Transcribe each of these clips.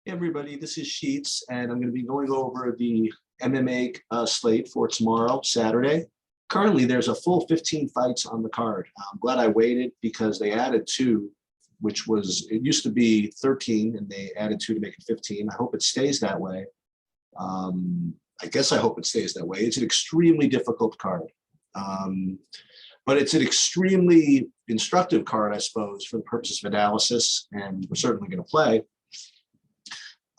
Hey everybody, this is Sheets, and I'm going to be going over the MMA slate for tomorrow, Saturday. Currently, there's a full 15 fights on the card. I'm glad I waited because they added two, which was, it used to be 13, and they added two to make it 15. I hope it stays that way. I guess I hope it stays that way. It's an extremely difficult card, but it's an extremely instructive card, I suppose, for the purposes of analysis, and we're certainly going to play.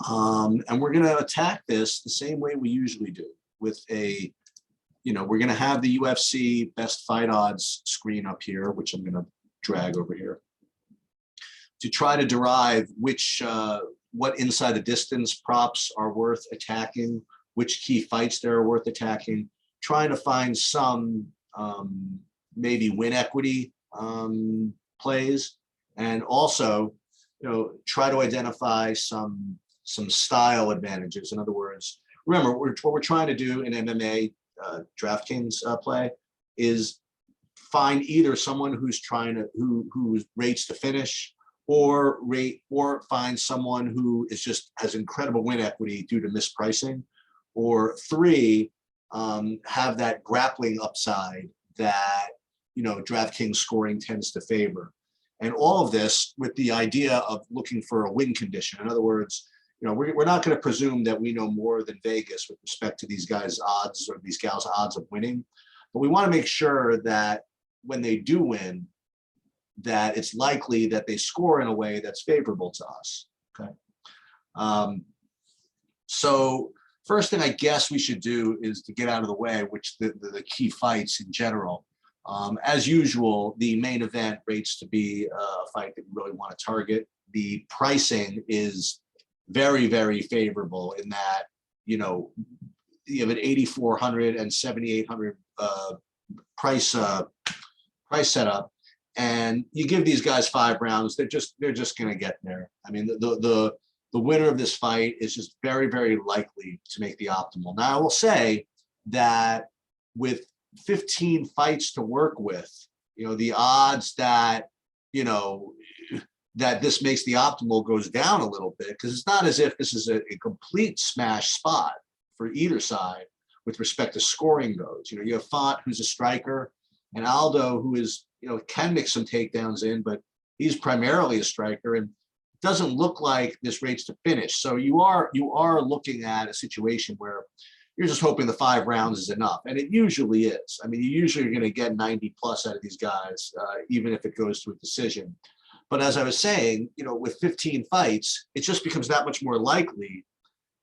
And we're going to attack this the same way we usually do with a, we're going to have the UFC best fight odds screen up here, which I'm going to drag over here to try to derive what inside the distance props are worth attacking, which key fights there are worth attacking, trying to find some maybe win equity plays, and also, try to identify some style advantages. In other words, remember, what we're trying to do in MMA DraftKings play is find either someone who's who rates to finish, or find someone who has incredible win equity due to mispricing, or three, have that grappling upside that DraftKings scoring tends to favor. And all of this with the idea of looking for a win condition. In other words, we're not going to presume that we know more than Vegas with respect to these guys' odds or these gals' odds of winning, but we want to make sure that when they do win, that it's likely that they score in a way that's favorable to us. Okay. So first thing I guess we should do is to get out of the way, which the key fights in general. As usual, the main event rates to be a fight that we really want to target. The pricing is very, very favorable in that, you have an 8,400 and 7,800 price setup, and you give these guys 5 rounds, they're just going to get there. I mean, the winner of this fight is just very, very likely to make the optimal. Now, I will say that with 15 fights to work with, the odds that, that this makes the optimal goes down a little bit, because it's not as if this is a complete smash spot for either side with respect to scoring goes. You have Font, who's a striker, and Aldo, who is, can mix some takedowns in, but he's primarily a striker, and it doesn't look like this rates to finish. So you are looking at a situation where you're just hoping the 5 rounds is enough, and it usually is. I mean, you usually are going to get 90 plus out of these guys, even if it goes to a decision. But as I was saying, with 15 fights, it just becomes that much more likely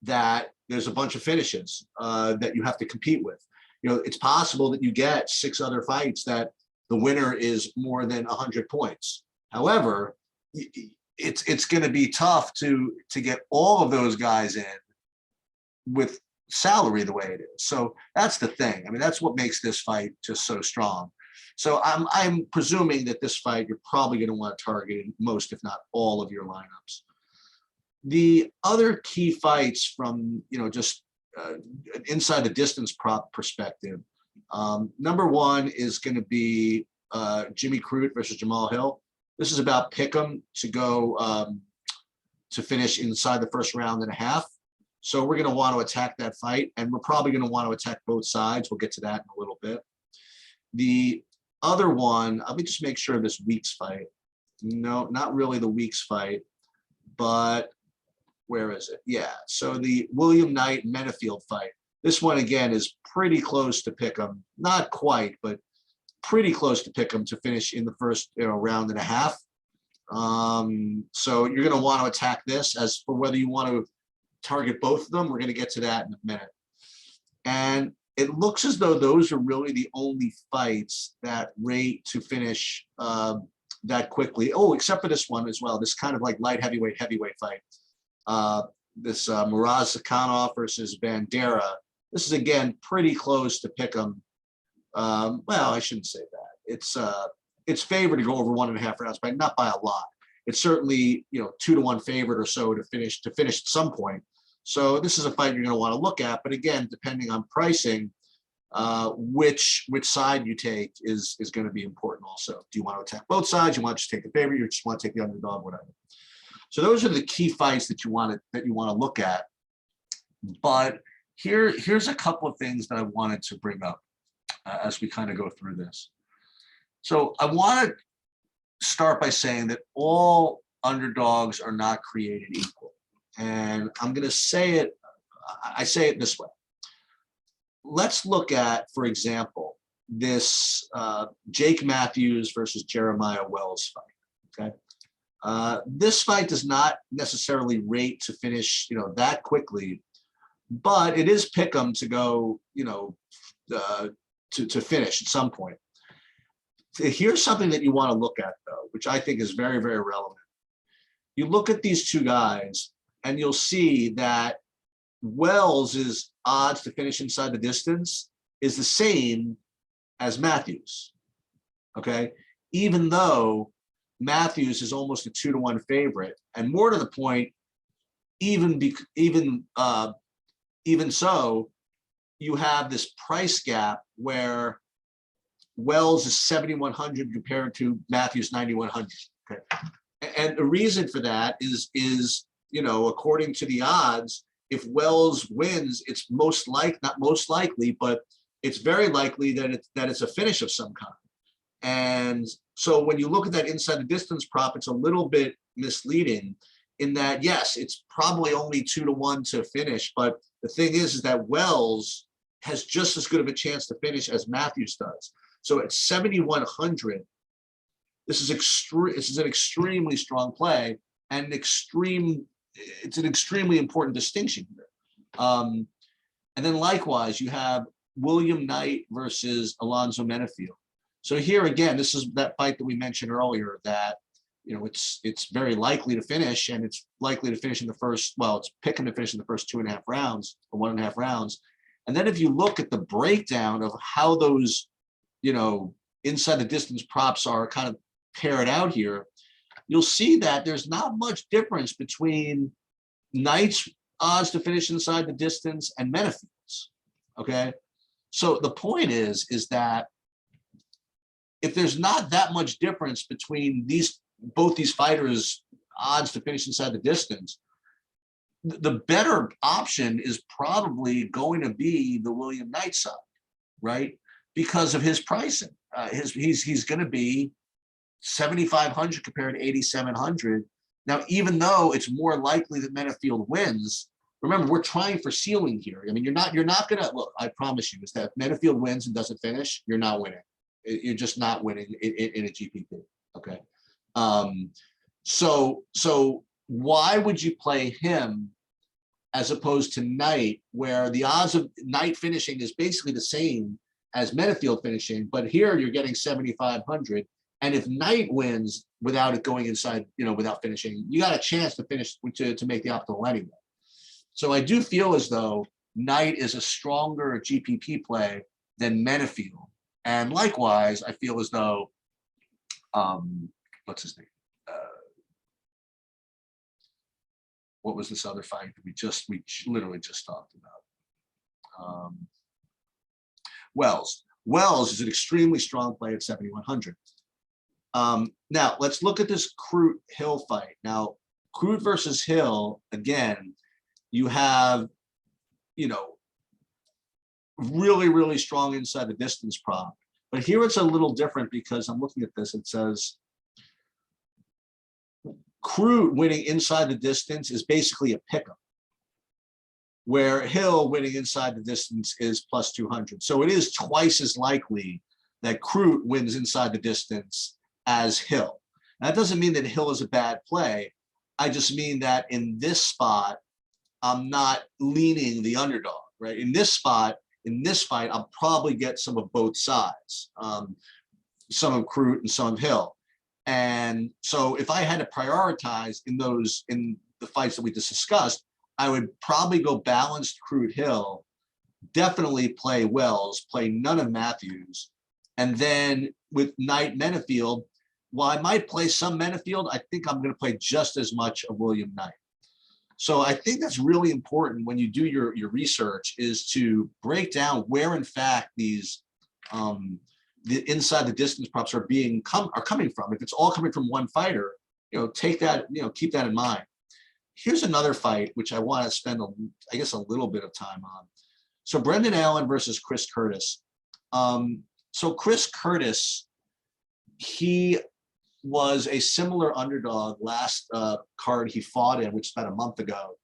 that there's a bunch of finishes that you have to compete with. It's possible that you get 6 other fights that the winner is more than 100 points. However, it's going to be tough to get all of those guys in with salary the way it is. So that's the thing. I mean, that's what makes this fight just so strong. So I'm presuming that this fight, you're probably going to want to target most, if not all, of your lineups. The other key fights from, just inside the distance prop perspective, number one is going to be Jimmy Croot versus Jamal Hill. This is about pick'em to go to finish inside the first round and a half. So we're going to want to attack that fight, and we're probably going to want to attack both sides. We'll get to that in a little bit. The other one, let me just make sure this week's fight. No, not really the week's fight, but where is it? Yeah, so the William Knight Menefield fight. This one, again, is pretty close to pick'em. Not quite, but pretty close to pick'em to finish in the first round and a half. So you're going to want to attack this. As for whether you want to target both of them, we're going to get to that in a minute. And it looks as though those are really the only fights that rate to finish that quickly. Oh, except for this one as well. This kind of like light heavyweight fight. This Miraz Zakhanov versus Bandera. This is, again, pretty close to pick'em. Well, I shouldn't say that. It's favored to go over 1.5 rounds, but not by a lot. It's certainly 2-to-1 favorite or so to finish at some point. So this is a fight you're going to want to look at. But again, depending on pricing, which side you take is going to be important also. Do you want to attack both sides? You want to just take the favorite? You just want to take the underdog? Whatever. So those are the key fights that you want to look at. But here's a couple of things that I wanted to bring up as we kind of go through this. So I want to start by saying that all underdogs are not created equal. And I'm going to say it, I say it this way. Let's look at, for example, this Jake Matthews versus Jeremiah Wells fight, okay? This fight does not necessarily rate to finish, that quickly, but it is pick 'em to go, to finish at some point. Here's something that you want to look at, though, which I think is very, very relevant. You look at these two guys, and you'll see that Wells's odds to finish inside the distance is the same as Matthews, okay? Even though Matthews is almost a 2-to-1 favorite, and more to the point, even so, you have this price gap where Wells is 7,100 compared to Matthews 9,100. Okay, and the reason for that is according to the odds, if Wells wins, it's not most likely, but it's very likely that it's a finish of some kind. And so when you look at that inside the distance prop, it's a little bit misleading in that, yes, it's probably only 2-to-1 to finish, but the thing is that Wells has just as good of a chance to finish as Matthews does. So at 7,100, this is an extremely strong play, and it's an extremely important distinction here. And then likewise, you have William Knight versus Alonzo Menefield. So here again, this is that fight that we mentioned earlier that it's very likely to finish, and it's likely to finish in the first. Well, it's picking to finish in the first 2.5 rounds or 1.5 rounds. And then if you look at the breakdown of how those inside the distance props are kind of paired out here, you'll see that there's not much difference between Knight's odds to finish inside the distance and Menefield's, okay? So the point is that if there's not that much difference between both these fighters' odds to finish inside the distance, the better option is probably going to be the William Knight side, right? Because of his pricing. He's going to be 7,500 compared to 8,700. Now, even though it's more likely that Menefield wins, remember, we're trying for ceiling here. I mean, you're not going to look. I promise you, is that if Menefield wins and doesn't finish, you're not winning. You're just not winning in a GPP. Okay. So why would you play him as opposed to Knight, where the odds of Knight finishing is basically the same as Menefield finishing, but here you're getting 7,500. And if Knight wins without it going inside, without finishing, you got a chance to finish to make the optimal anyway. So I do feel as though Knight is a stronger GPP play than Menefield. And likewise, I feel as though, what's his name? What was this other fight that we literally just talked about? Wells is an extremely strong play at 7,100. Now let's look at this Croot Hill fight. Now, Croot versus Hill, again, you have, really, really strong inside the distance prop. But here it's a little different because I'm looking at this. It says Croot winning inside the distance is basically a pick'em, where Hill winning inside the distance is plus 200. So it is twice as likely that Croot wins inside the distance as Hill. That doesn't mean that Hill is a bad play. I just mean that in this spot, I'm not leaning the underdog, right? In this spot, in this fight, I'll probably get some of both sides, some of Croot and some of Hill. And so if I had to prioritize in the fights that we just discussed, I would probably go balanced Croot Hill, definitely play Wells, play none of Matthews. And then with Knight Menefield, while I might play some Menefield, I think I'm going to play just as much of William Knight. So I think that's really important when you do your research, is to break down where in fact these the inside the distance props are coming from. If it's all coming from one fighter, take that, keep that in mind. Here's another fight, which I want to spend, I guess, a little bit of time on. So Brendan Allen versus Chris Curtis. So Chris Curtis, he was a similar underdog last card he fought in, which is about a month ago,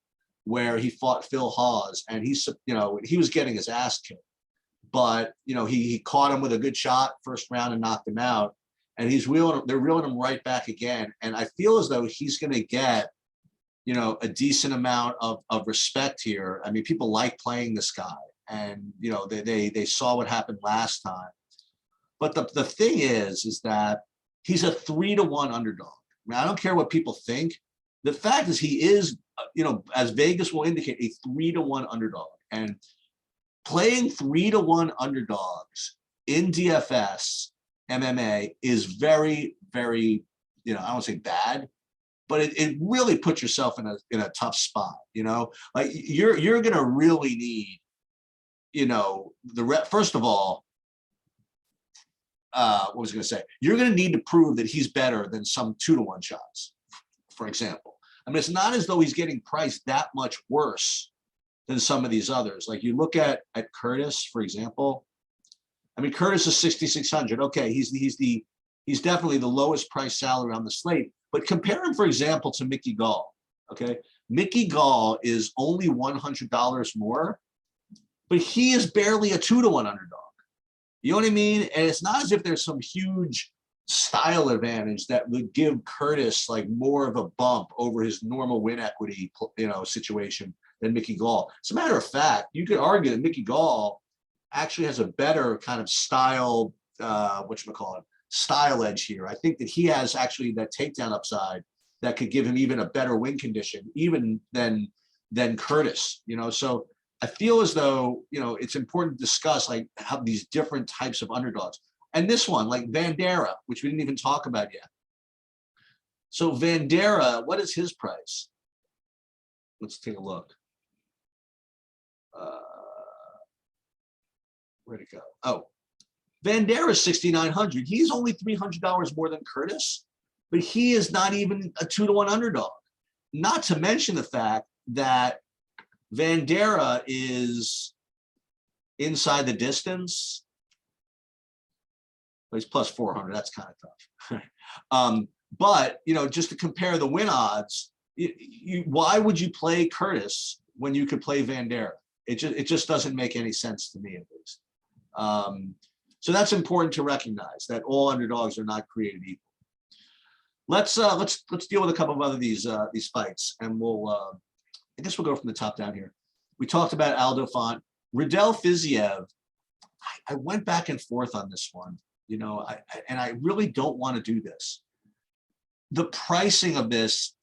where he fought Phil Hawes, and he was getting his ass kicked. But he caught him with a good shot first round and knocked him out. And they're reeling him right back again. And I feel as though he's going to get, a decent amount of respect here. I mean, people like playing this guy, and they saw what happened last time. But the thing is that he's a 3-1 underdog. I mean, I don't care what people think. The fact is he is, as Vegas will indicate, a 3-1 underdog. And playing 3-1 underdogs in DFS MMA is very, very, I don't want to say bad, but it really puts yourself in a tough spot. Like you're going to really need, first of all, what was I going to say? You're going to need to prove that he's better than some 2-1 shots, for example. I mean, it's not as though he's getting priced that much worse than some of these others. Like you look at Curtis, for example. I mean, Curtis is 6,600. Okay, he's definitely the lowest price salary on the slate. But compare him, for example, to Mickey Gall. Okay, Mickey Gall is only $100 more, but he is barely a 2-1 underdog. You know what I mean? And it's not as if there's some huge style advantage that would give Curtis like more of a bump over his normal win equity, situation than Mickey Gall. As a matter of fact, you could argue that Mickey Gall actually has a better kind of style, style edge here. I think that he has actually that takedown upside that could give him even a better win condition, even than Curtis. So I feel as though, it's important to discuss like how these different types of underdogs. And this one, like Vandera, which we didn't even talk about yet. So Vandera, what is his price? Let's take a look. Where'd it go? Oh, Vandera is 6,900. He's only $300 more than Curtis, but he is not even a 2-1 underdog. Not to mention the fact that Vandera is inside the distance. Well, he's plus 400. That's kind of tough. But just to compare the win odds, why would you play Curtis when you could play Vandera? It just doesn't make any sense to me, at least. So that's important to recognize that all underdogs are not created equal. Let's deal with a couple of other these fights, and I guess we'll go from the top down here. We talked about Aldo Font, Riddell Fiziev. I went back and forth on this one, and I really don't want to do this. The pricing of this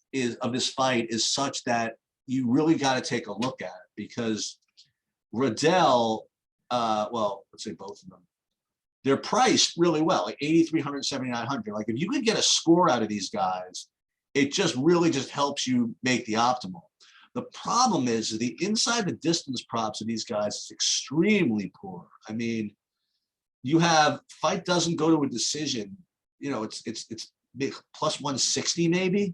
fight is such that you really got to take a look at it, because Riddell, let's say both of them, they're priced really well, like 8,300, 7,900. Like if you could get a score out of these guys, it just really just helps you make the optimal. The problem is the inside the distance props of these guys is extremely poor. I mean, you have fight doesn't go to a decision, it's big, plus 160 maybe.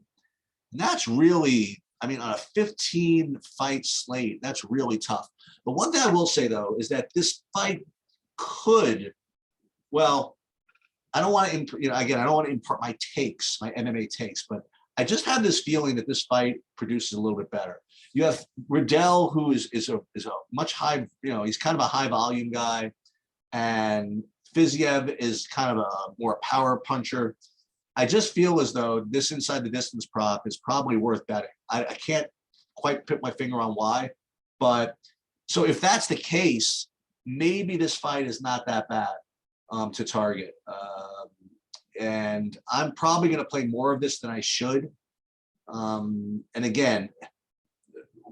And that's really, I mean, on a 15 fight slate, that's really tough. The one thing I will say though is that this fight could, I don't want to, I don't want to impart my MMA takes, but I just have this feeling that this fight produces a little bit better. You have Riddell, who is a much high, he's kind of a high volume guy, and Fiziev is kind of a more power puncher. I just feel as though this inside the distance prop is probably worth betting. I can't quite put my finger on why, but so if that's the case, maybe this fight is not that bad to target. And I'm probably going to play more of this than I should. And again,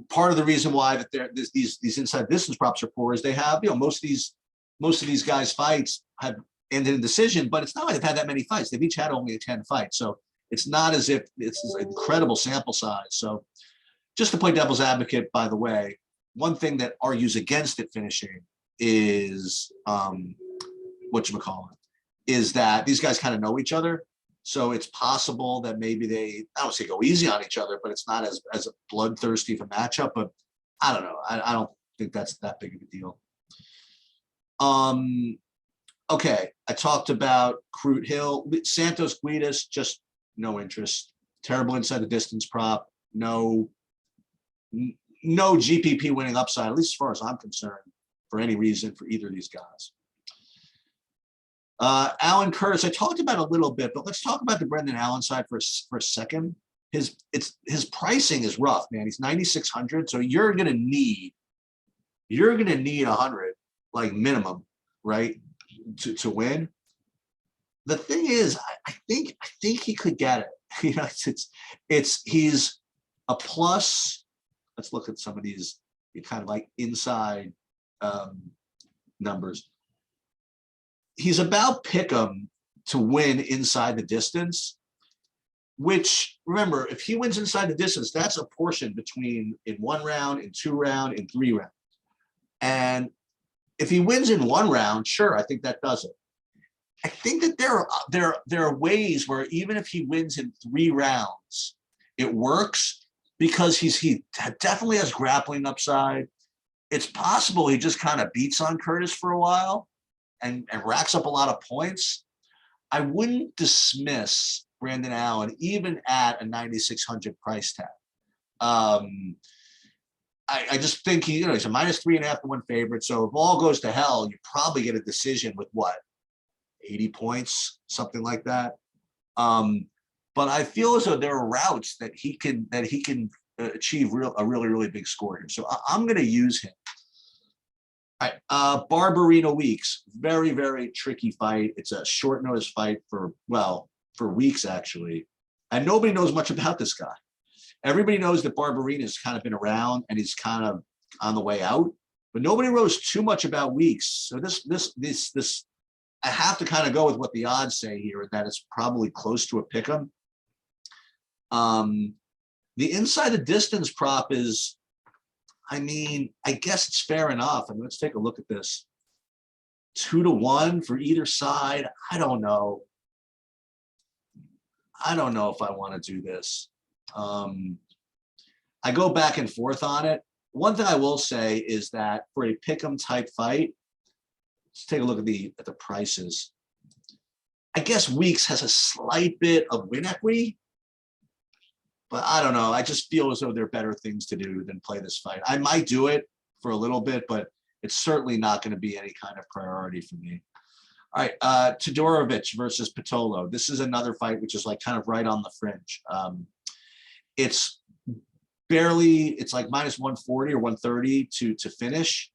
part of the reason why that these inside distance props are poor is they have, most of these guys' fights have ended in decision, but it's not like they've had that many fights. They've each had only 10 fights. So it's not as if it's an incredible sample size. So just to play devil's advocate, by the way, one thing that argues against it finishing is is that these guys kind of know each other. So it's possible that maybe they, I don't say go easy on each other, but it's not as bloodthirsty of a matchup. But I don't know. I don't think that's that big of a deal. Okay, I talked about Croot Hill, Santos Guidas, just no interest. Terrible inside the distance prop. No GPP winning upside, at least as far as I'm concerned, for any reason for either of these guys. Alan Curtis, I talked about a little bit, but let's talk about the Brendan Allen side for a second. His pricing is rough, man. He's 9,600, so you're gonna need 100 like minimum, right, to win. The thing is, I think he could get it. You know, he's a plus. Let's look at some of these kind of like inside numbers. He's about pick'em to win inside the distance, which, remember, if he wins inside the distance, that's a portion between in 1 round, in 2 round, in 3 rounds. And if he wins in 1 round, sure, I think that does it. I think that there are ways where even if he wins in 3 rounds, it works because he definitely has grappling upside. It's possible he just kind of beats on Curtis for a while and racks up a lot of points. I wouldn't dismiss Brendan Allen even at a 9,600 price tag. I just think he's a -3.5 to 1 favorite. So if all goes to hell, you probably get a decision with what, 80 points, something like that. But I feel as though there are routes that he can achieve a really big score here. So I'm going to use him. All right, Barbarino Weeks, very tricky fight. It's a short notice fight for weeks actually, and nobody knows much about this guy. Everybody knows that Barbarino's kind of been around and he's kind of on the way out, but nobody knows too much about Weeks. So this I have to kind of go with what the odds say here, that it's probably close to a pick'em. The inside the distance prop is, I mean, I guess it's fair enough. I mean, let's take a look at this. 2 to 1 for either side. I don't know. I don't know if I want to do this. I go back and forth on it. One thing I will say is that for a pick'em type fight, let's take a look at the prices. I guess Weeks has a slight bit of win equity, but I don't know. I just feel as though there are better things to do than play this fight. I might do it for a little bit, but it's certainly not going to be any kind of priority for me. All right, Todorovich versus Pitolo. This is another fight which is like kind of right on the fringe. It's like -140 or 130 to finish.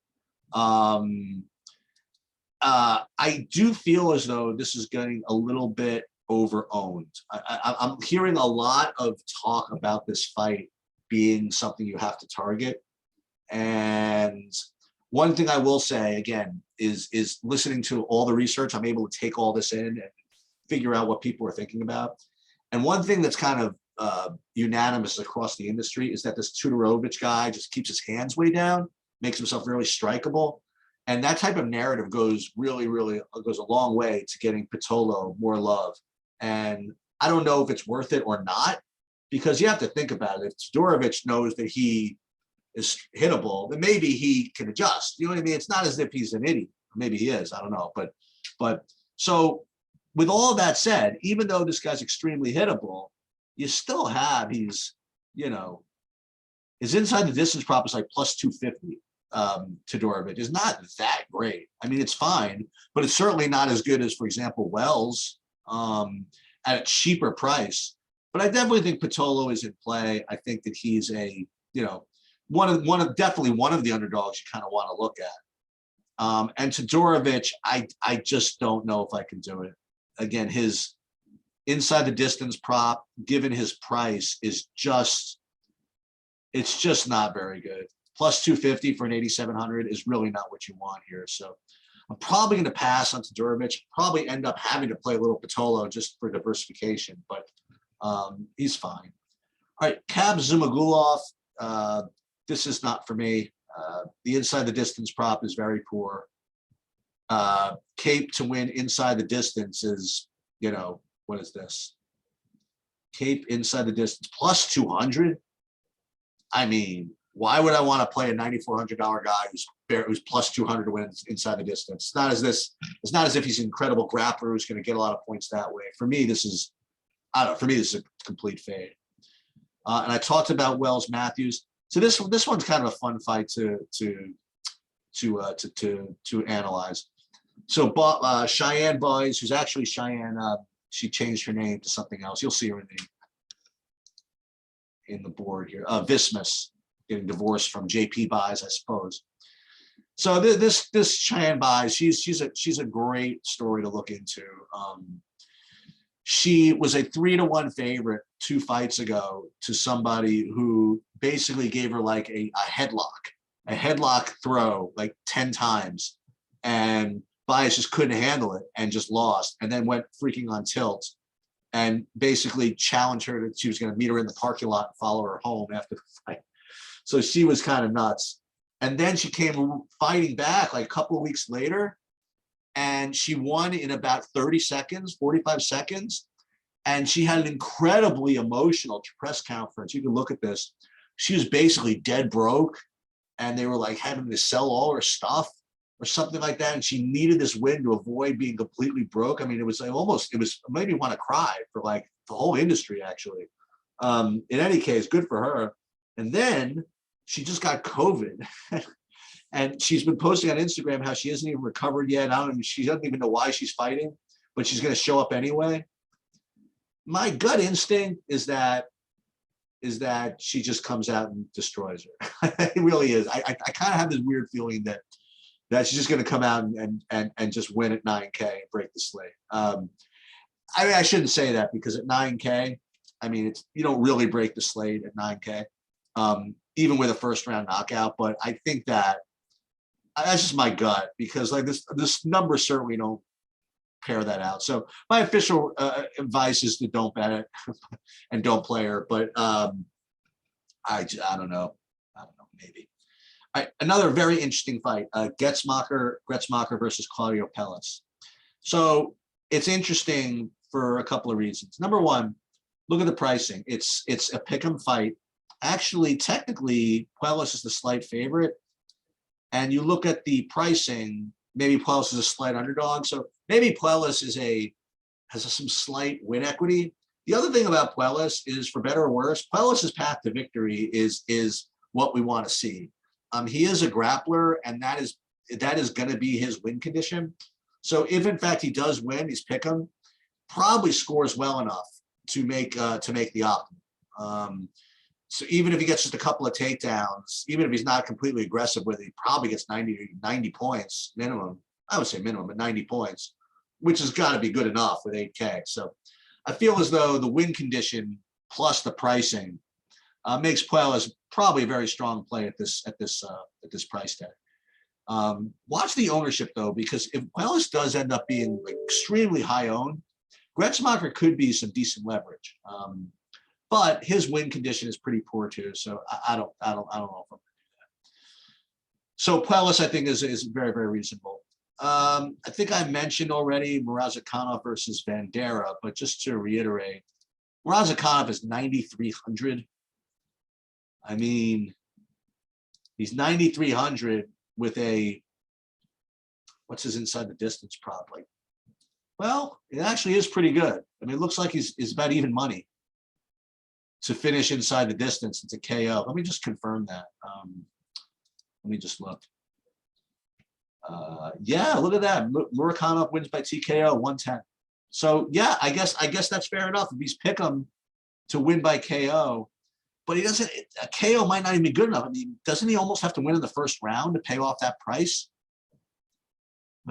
I do feel as though this is getting a little bit over-owned. I'm hearing a lot of talk about this fight being something you have to target. And one thing I will say, again, is listening to all the research, I'm able to take all this in and figure out what people are thinking about. And one thing that's kind of unanimous across the industry is that this Todorovich guy just keeps his hands way down, makes himself really strikeable. And that type of narrative goes goes a long way to getting Pitolo more love. And I don't know if it's worth it or not, because you have to think about it. If Todorovich knows that he is hittable, then maybe he can adjust. You know what I mean? It's not as if he's an idiot. Maybe he is. I don't know. But so with all of that said, even though this guy's extremely hittable, you still have his inside the distance prop is like +250. Todorovich is not that great. I mean, it's fine, but it's certainly not as good as, for example, Wells at a cheaper price. But I definitely think Pitolo is in play. I think that he's definitely one of the underdogs you kind of want to look at. And Todorovich, I just don't know if I can do it. Again, his inside the distance prop, given his price, it's just not very good. +250 for an 8,700 is really not what you want here. So I'm probably going to pass on Todorovich. Probably end up having to play a little Pitolo just for diversification, but he's fine. All right, Cab Zumagulov. This is not for me. The inside the distance prop is very poor. Cape to win inside the distance is, what is this? Cape inside the distance plus 200. I mean, why would I want to play a $9,400 guy who's plus 200 to win inside the distance? It's not as if he's an incredible grappler who's going to get a lot of points that way. For me, this is a complete fade. And I talked about Wells Matthews. So this one's kind of a fun fight to analyze. So Cheyenne Boys, who's actually Cheyenne, she changed her name to something else. You'll see her in the board here. Vismus, getting divorced from JP Buys, I suppose. So this Cheyenne Buys, she's a great story to look into. She was a 3-1 favorite 2 fights ago to somebody who basically gave her like a headlock throw like 10 times, and Bias just couldn't handle it and just lost, and then went freaking on tilt and basically challenged her that she was going to meet her in the parking lot and follow her home after the fight. So she was kind of nuts. And then she came fighting back like a couple of weeks later, and she won in about 30 seconds, 45 seconds. And she had an incredibly emotional press conference. You can look at this. She was basically dead broke, and they were like having to sell all her stuff or something like that. And she needed this win to avoid being completely broke. I mean, it was made me want to cry for like the whole industry, actually. In any case, good for her. And then she just got COVID. And she's been posting on Instagram how she hasn't even recovered yet. She doesn't even know why she's fighting, but she's going to show up anyway. My gut instinct is that she just comes out and destroys her. It really is. I kind of have this weird feeling that she's just going to come out and just win at 9K and break the slate. I shouldn't say that, because at 9K, I mean, you don't really break the slate at 9K, even with a first round knockout. But I think that's just my gut, because like this number certainly don't pair that out. So my official advice is to don't bet it and don't play her. But I don't know, maybe. Another very interesting fight, Gretzmacher versus Claudio Pellis. So it's interesting for a couple of reasons. Number one, look at the pricing. It's a pick'em fight. Actually, technically, Pellis is the slight favorite. And you look at the pricing, maybe Pellis is a slight underdog. So maybe Pellis has some slight win equity. The other thing about Pellis is, for better or worse, Pellis's path to victory is what we want to see. He is a grappler, and that is going to be his win condition. So if in fact he does win, he's pick'em, probably scores well enough to make the optimum. So even if he gets just a couple of takedowns, even if he's not completely aggressive with it, he probably gets 90 points minimum. I would say minimum, but 90 points, which has got to be good enough with 8K. So I feel as though the win condition plus the pricing makes Pellis probably a very strong play at this price tag. Watch the ownership though, because if Pellis does end up being like extremely high owned, Gretzmacher could be some decent leverage. But his win condition is pretty poor too, so I don't know if I'm going to do that. So Pellis, I think, is very, very reasonable. I think I mentioned already Murazakhanov versus Vandera, but just to reiterate, Murazakhanov is 9,300. I mean, he's 9,300 with what's his inside the distance probably? Well, it actually is pretty good. I mean, it looks like he's about even money to finish inside the distance and to KO. Let me just confirm that. Let me just look. Yeah, look at that. Murazakhanov wins by TKO 110. So yeah, I guess that's fair enough. If he's pick'em to win by KO, but he doesn't. A KO might not even be good enough. I mean, doesn't he almost have to win in the first round to pay off that price?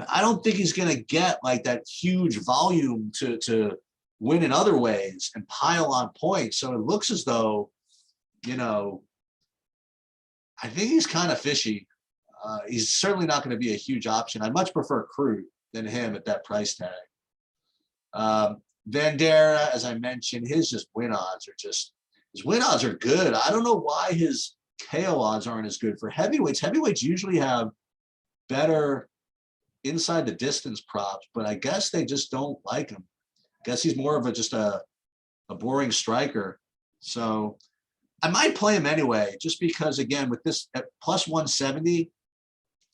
I don't think he's going to get like that huge volume to win in other ways and pile on points. So it looks as though, I think he's kind of fishy. He's certainly not going to be a huge option. I much prefer Croot than him at that price tag. Vandera, as I mentioned, his win odds are good. I don't know why his KO odds aren't as good for heavyweights. Heavyweights usually have better inside the distance props, but I guess they just don't like them. guess he's more of just a boring striker. So I might play him anyway, just because, again, with this at plus 170,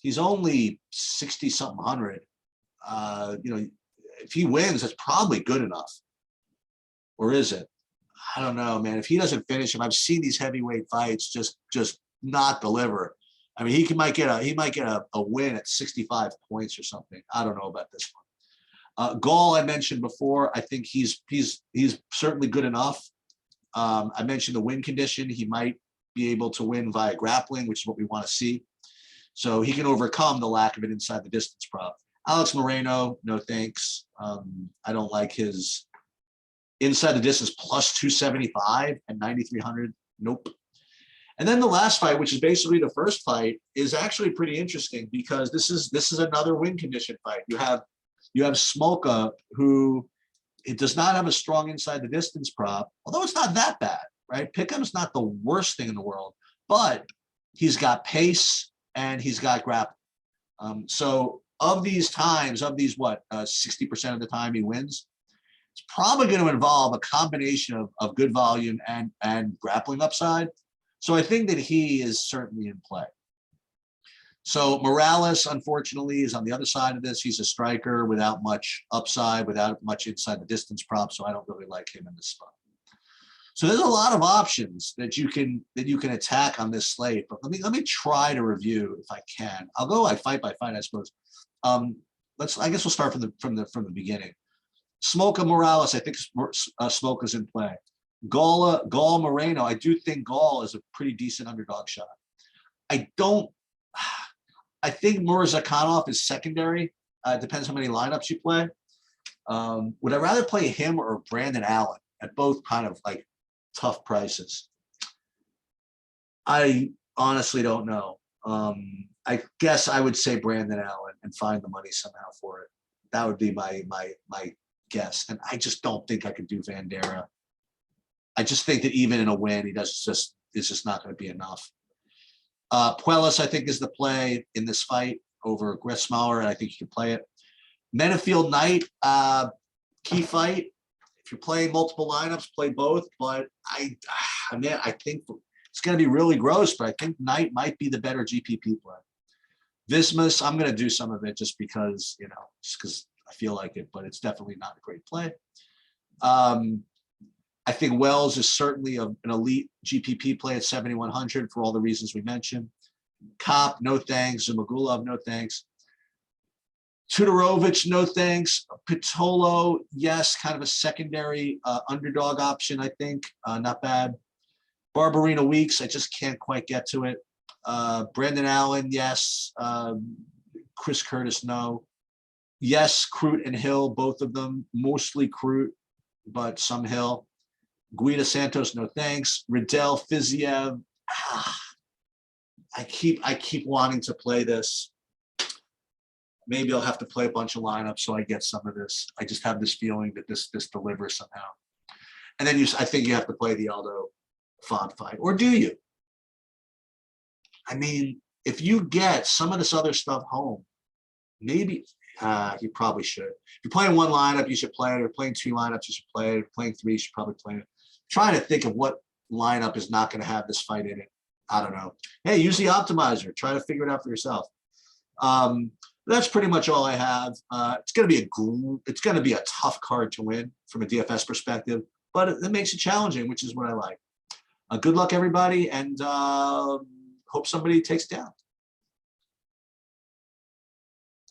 he's only 60 something hundred. If he wins, that's probably good enough. Or is it? I don't know, man. If he doesn't finish him, I've seen these heavyweight fights just not deliver. I mean, he might get a win at 65 points or something. I don't know about this one. Gall, I mentioned before. I think he's certainly good enough. I mentioned the win condition. He might be able to win via grappling, which is what we want to see. So he can overcome the lack of an inside the distance prop. Alex Moreno, no thanks. I don't like his inside the distance plus 275 and 9,300. Nope. And then the last fight, which is basically the first fight, is actually pretty interesting because this is another win condition fight. You have Smolka, who it does not have a strong inside the distance prop, although it's not that bad, right? Pick'em's not the worst thing in the world, but he's got pace and he's got grappling. So of these 60% of the time he wins, it's probably going to involve a combination of good volume and grappling upside. So I think that he is certainly in play. So Morales, unfortunately, is on the other side of this. He's a striker without much upside, without much inside the distance prop. So I don't really like him in this spot. So there's a lot of options that you can attack on this slate. But let me try to review if I can. I'll go like fight by fight, I suppose. I guess we'll start from the beginning. Smolka Morales, I think Smolka's in play. Gall Moreno, I do think Gall is a pretty decent underdog shot. I think Murzakhanov is secondary. It depends how many lineups you play. Would I rather play him or Brandon Allen at both kind of like tough prices? I honestly don't know. I guess I would say Brandon Allen and find the money somehow for it. That would be my guess. And I just don't think I could do Vandera. I just think that even in a win, it's just not going to be enough. Puelas, I think, is the play in this fight over Gressmauer, and I think you can play it. Menefield Knight, key fight. If you're playing multiple lineups, play both. But I think it's going to be really gross, but I think Knight might be the better GPP play. Vismus, I'm going to do some of it just because I feel like it, but it's definitely not a great play. I think Wells is certainly an elite GPP play at 7,100 for all the reasons we mentioned. Kopp, no thanks. Zumagulov, no thanks. Todorovich, no thanks. Pitolo, yes, kind of a secondary underdog option, I think. Not bad. Barbarina Weeks, I just can't quite get to it. Brandon Allen, yes. Chris Curtis, no. Yes, Croot and Hill, both of them. Mostly Croot, but some Hill. Guida Santos, no thanks. Riddell, Fiziev. I keep wanting to play this. Maybe I'll have to play a bunch of lineups so I get some of this. I just have this feeling that this delivers somehow. And then I think you have to play the Aldo Font fight. Or do you? I mean, if you get some of this other stuff home, maybe you probably should. If you're playing one lineup, you should play it. If you're playing two lineups, you should play it. If you're playing three, you should probably play it. Trying to think of what lineup is not going to have this fight in it. I don't know. Hey, use the optimizer. Try to figure it out for yourself. That's pretty much all I have. It's going to be a tough card to win from a DFS perspective, but it makes it challenging, which is what I like. Good luck, everybody, and hope somebody takes it down.